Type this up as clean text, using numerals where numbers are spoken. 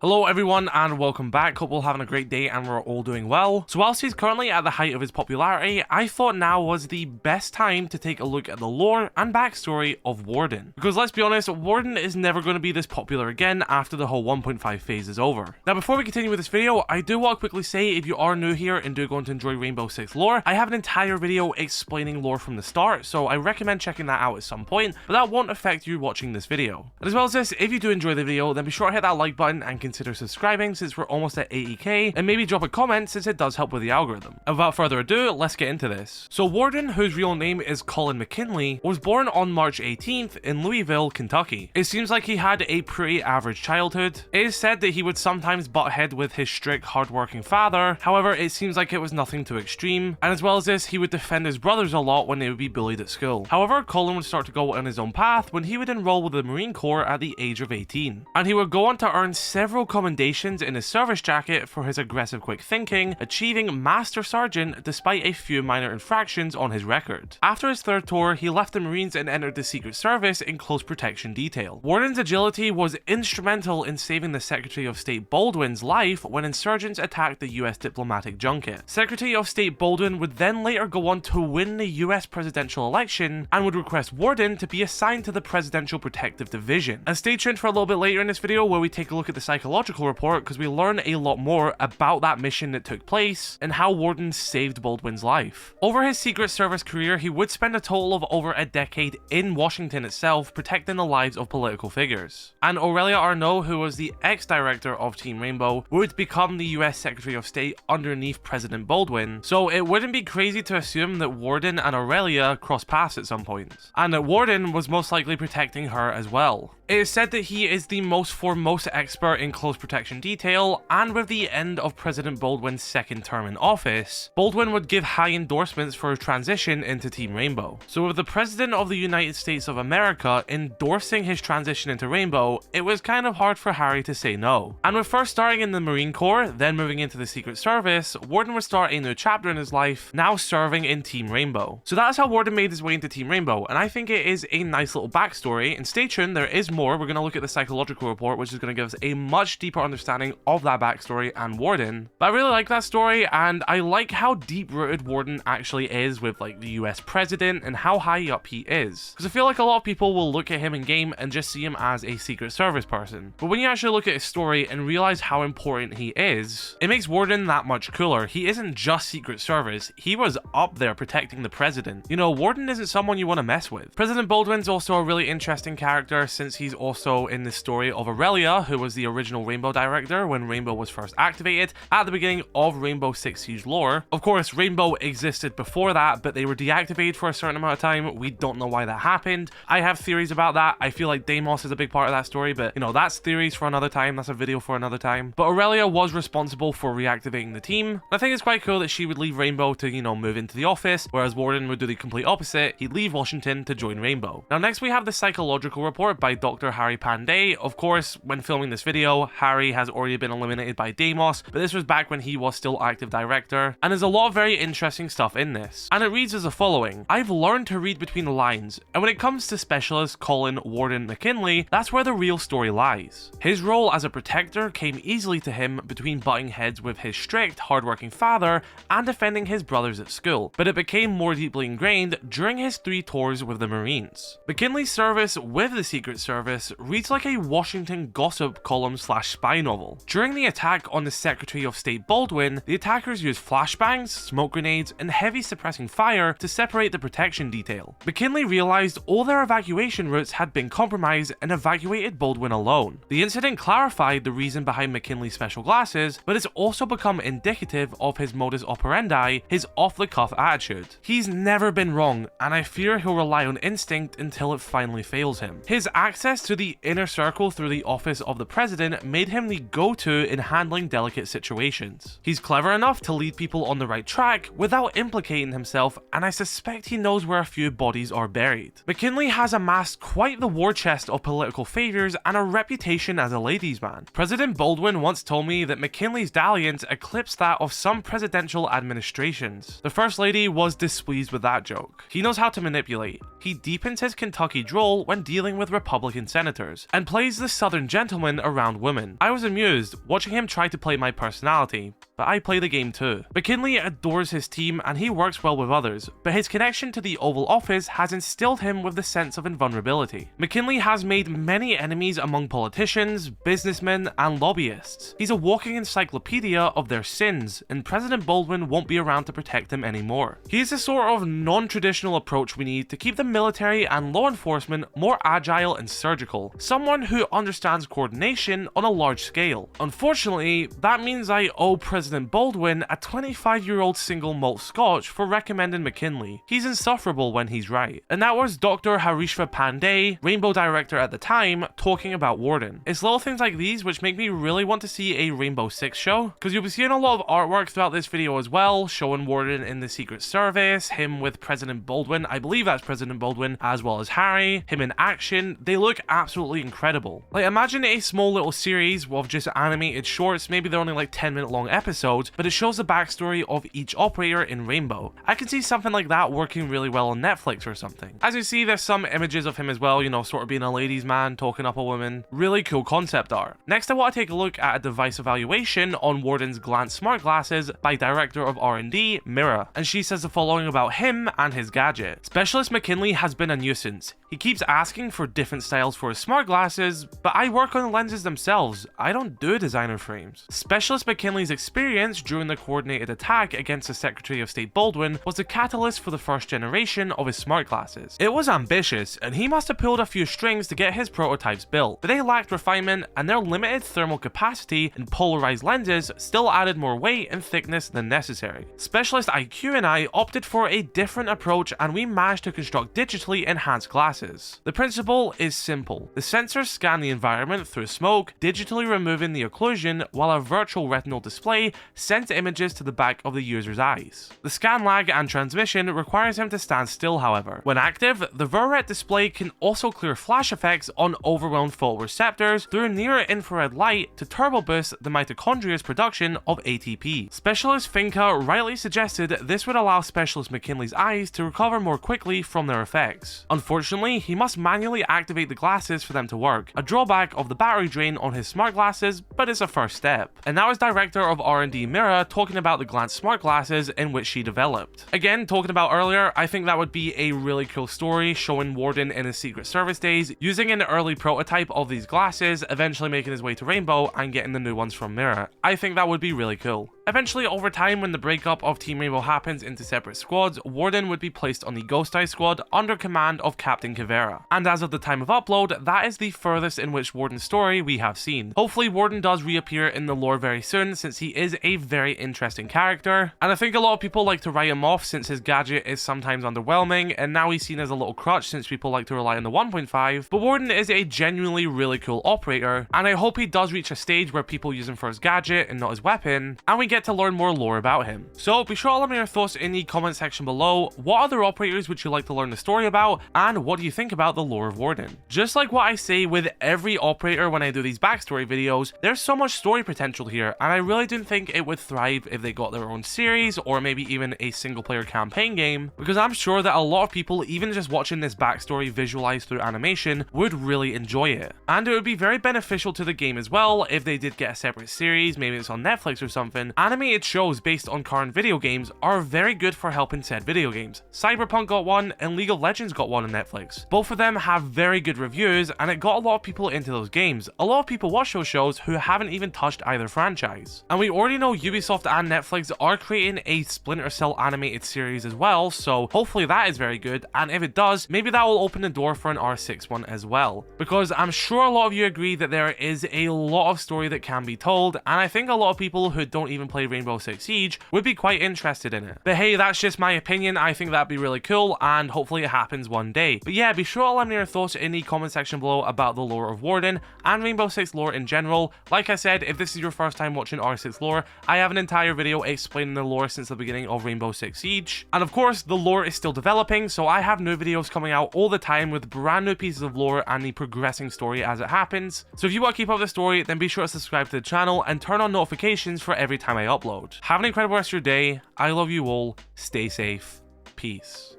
Hello everyone and welcome back. Hope we're all having a great day and we're all doing well. So whilst he's currently at the height of his popularity, I thought now was the best time to take a look at the lore and backstory of Warden. Because let's be honest, Warden is never going to be this popular again after the whole 1.5 phase is over. Now before we continue with this video, I do want to quickly say if you are new here and do going to enjoy Rainbow Six lore, I have an entire video explaining lore from the start, so I recommend checking that out at some point, but that won't affect you watching this video. And as well as this, if you do enjoy the video, then be sure to hit that like button and consider subscribing since we're almost at 80k, and maybe drop a comment since it does help with the algorithm. And without further ado, let's get into this. So Warden, whose real name is Collinn McKinley, was born on March 18th in Louisville, Kentucky. It seems like he had a pretty average childhood. It is said that he would sometimes butt head with his strict, hardworking father, however it seems like it was nothing too extreme, and as well as this, he would defend his brothers a lot when they would be bullied at school. However, Collinn would start to go on his own path when he would enroll with the Marine Corps at the age of 18, and he would go on to earn several commendations in his service jacket for his aggressive quick thinking, achieving Master Sergeant despite a few minor infractions on his record. After his third tour, he left the Marines and entered the Secret Service in close protection detail. Warden's agility was instrumental in saving the Secretary of State Baldwin's life when insurgents attacked the US diplomatic junket. Secretary of State Baldwin would then later go on to win the US presidential election and would request Warden to be assigned to the Presidential Protective Division. And stay tuned for a little bit later in this video where we take a look at the psychological report, because we learn a lot more about that mission that took place and how Warden saved Baldwin's life. Over his Secret Service career, he would spend a total of over a decade in Washington itself protecting the lives of political figures. And Aurelia Arnault, who was the ex-director of Team Rainbow, would become the US Secretary of State underneath President Baldwin, so it wouldn't be crazy to assume that Warden and Aurelia crossed paths at some point, and that Warden was most likely protecting her as well. It is said that he is the most foremost expert in close protection detail, and with the end of President Baldwin's second term in office, Baldwin would give high endorsements for a transition into Team Rainbow. So with the President of the United States of America endorsing his transition into Rainbow, it was kind of hard for Harry to say no. And with first starting in the Marine Corps, then moving into the Secret Service, Warden would start a new chapter in his life, now serving in Team Rainbow. So that's how Warden made his way into Team Rainbow, and I think it is a nice little backstory, and stay tuned, there is more. We're going to look at the psychological report, which is going to give us a much deeper understanding of that backstory and Warden. But I really like that story, and I like how deep-rooted Warden actually is with like the US president and how high up he is. Because I feel like a lot of people will look at him in game and just see him as a Secret Service person. But when you actually look at his story and realize how important he is, it makes Warden that much cooler. He isn't just Secret Service, he was up there protecting the president. You know, Warden isn't someone you want to mess with. President Baldwin's also a really interesting character since he's also in the story of Aurelia, who was the original Rainbow director when Rainbow was first activated at the beginning of Rainbow Six Siege lore. Of course, Rainbow existed before that, but they were deactivated for a certain amount of time. We don't know why that happened. I have theories about that. I feel like Deimos is a big part of that story, but you know, that's theories for another time. That's a video for another time. But Aurelia was responsible for reactivating the team. I think it's quite cool that she would leave Rainbow to, you know, move into the office, whereas Warden would do the complete opposite. He'd leave Washington to join Rainbow. Now next we have the psychological report by Dr. Harry Pandey. Of course, when filming this video, Harry has already been eliminated by Deimos, but this was back when he was still active director, and there's a lot of very interesting stuff in this. And it reads as the following: I've learned to read between the lines, and when it comes to specialist Collinn Warden McKinley, that's where the real story lies. His role as a protector came easily to him between butting heads with his strict, hardworking father and defending his brothers at school, but it became more deeply ingrained during his 3 tours with the Marines. McKinley's service with the Secret Service reads like a Washington gossip column / spy novel. During the attack on the Secretary of State Baldwin, the attackers used flashbangs, smoke grenades, and heavy suppressing fire to separate the protection detail. McKinley realized all their evacuation routes had been compromised and evacuated Baldwin alone. The incident clarified the reason behind McKinley's special glasses, but it's also become indicative of his modus operandi, his off-the-cuff attitude. He's never been wrong, and I fear he'll rely on instinct until it finally fails him. His access to the inner circle through the office of the president made him the go-to in handling delicate situations. He's clever enough to lead people on the right track without implicating himself, and I suspect he knows where a few bodies are buried. McKinley has amassed quite the war chest of political favors and a reputation as a ladies' man. President Baldwin once told me that McKinley's dalliance eclipsed that of some presidential administrations. The First Lady was displeased with that joke. He knows how to manipulate. He deepens his Kentucky drawl when dealing with Republican senators, and plays the Southern gentleman around women. I was amused watching him try to play my personality, but I play the game too. McKinley adores his team and he works well with others, but his connection to the Oval Office has instilled him with the sense of invulnerability. McKinley has made many enemies among politicians, businessmen, and lobbyists. He's a walking encyclopedia of their sins, and President Baldwin won't be around to protect him anymore. He's the sort of non-traditional approach we need to keep the military and law enforcement more agile and surgical. Someone who understands coordination on a large scale. Unfortunately, that means I owe President Baldwin a 25-year-old single malt scotch for recommending McKinley. He's insufferable when he's right. And that was Dr. Harishva Pandey, Rainbow director at the time, talking about Warden. It's little things like these which make me really want to see a Rainbow Six show, because you'll be seeing a lot of artwork throughout this video as well, showing Warden in the Secret Service, him with President Baldwin, I believe that's President Baldwin, as well as Harry, him in action. They look absolutely incredible. Like, imagine a small little series of just animated shorts, maybe they're only like 10-minute long episodes, but it shows the backstory of each operator in Rainbow. I can see something like that working really well on Netflix or something. As you see, there's some images of him as well, you know, sort of being a ladies' man, talking up a woman. Really cool concept art. Next, I want to take a look at a device evaluation on Warden's Glance smart glasses by director of R&D, Mira, and she says the following about him and his gadget. Specialist McKinley has been a nuisance. He keeps asking for different styles for his smart glasses, but I work on the lenses themselves. I don't do designer frames. Specialist McKinley's experience during the coordinated attack against the Secretary of State Baldwin was the catalyst for the first generation of his smart glasses. It was ambitious, and he must have pulled a few strings to get his prototypes built, but they lacked refinement, and their limited thermal capacity and polarized lenses still added more weight and thickness than necessary. Specialist IQ and I opted for a different approach, and we managed to construct digitally enhanced glasses. The principle is simple. The sensors scan the environment through smoke, digitally removing the occlusion, while a virtual retinal display sends images to the back of the user's eyes. The scan lag and transmission requires him to stand still, however. When active, the VRET display can also clear flash effects on overwhelmed photoreceptors through near-infrared light to turbo boost the mitochondria's production of ATP. Specialist Finca rightly suggested this would allow Specialist McKinley's eyes to recover more quickly from their effects. Unfortunately, he must manually activate the glasses for them to work, a drawback of the battery drain on his smart glasses, but it's a first step. And that was director of R&D Mira talking about the Glance smart glasses in which she developed. Again, talking about earlier, I think that would be a really cool story showing Warden in his Secret Service days, using an early prototype of these glasses, eventually making his way to Rainbow and getting the new ones from Mira. I think that would be really cool. Eventually, over time, when the breakup of Team Rainbow happens into separate squads, Warden would be placed on the Ghosteyes squad under command of Captain Kavera. And as of the time of upload, that is the furthest in which Warden's story we have seen. Hopefully, Warden does reappear in the lore very soon, since he is a very interesting character. And I think a lot of people like to write him off since his gadget is sometimes underwhelming, and now he's seen as a little crutch since people like to rely on the 1.5. But Warden is a genuinely really cool operator, and I hope he does reach a stage where people use him for his gadget and not his weapon, and we get to learn more lore about him. So be sure to let me know your thoughts in the comment section below. What other operators would you like to learn the story about, and what do you think about the lore of Warden? Just like what I say with every operator when I do these backstory videos, there's so much story potential here, and I really didn't think it would thrive if they got their own series, or maybe even a single player campaign game, because I'm sure that a lot of people, even just watching this backstory visualized through animation, would really enjoy it. And it would be very beneficial to the game as well if they did get a separate series, maybe it's on Netflix or something. Animated shows based on current video games are very good for helping said video games. Cyberpunk got one, and League of Legends got one on Netflix. Both of them have very good reviews, and it got a lot of people into those games. A lot of people watch those shows who haven't even touched either franchise. And we already know Ubisoft and Netflix are creating a Splinter Cell animated series as well, so hopefully that is very good, and if it does, maybe that will open the door for an R6 one as well. Because I'm sure a lot of you agree that there is a lot of story that can be told, and I think a lot of people who don't even play Rainbow Six Siege would be quite interested in it. But hey, that's just my opinion. I think that'd be really cool, and hopefully it happens one day. But yeah, be sure to let me know your thoughts in the comment section below about the lore of Warden and Rainbow Six lore in general. Like I said, if this is your first time watching R6 lore, I have an entire video explaining the lore since the beginning of Rainbow Six Siege. And of course, the lore is still developing, so I have new videos coming out all the time with brand new pieces of lore and the progressing story as it happens. So if you want to keep up the story, then be sure to subscribe to the channel and turn on notifications for every time I upload. Have an incredible rest of your day. I love you all. Stay safe. Peace.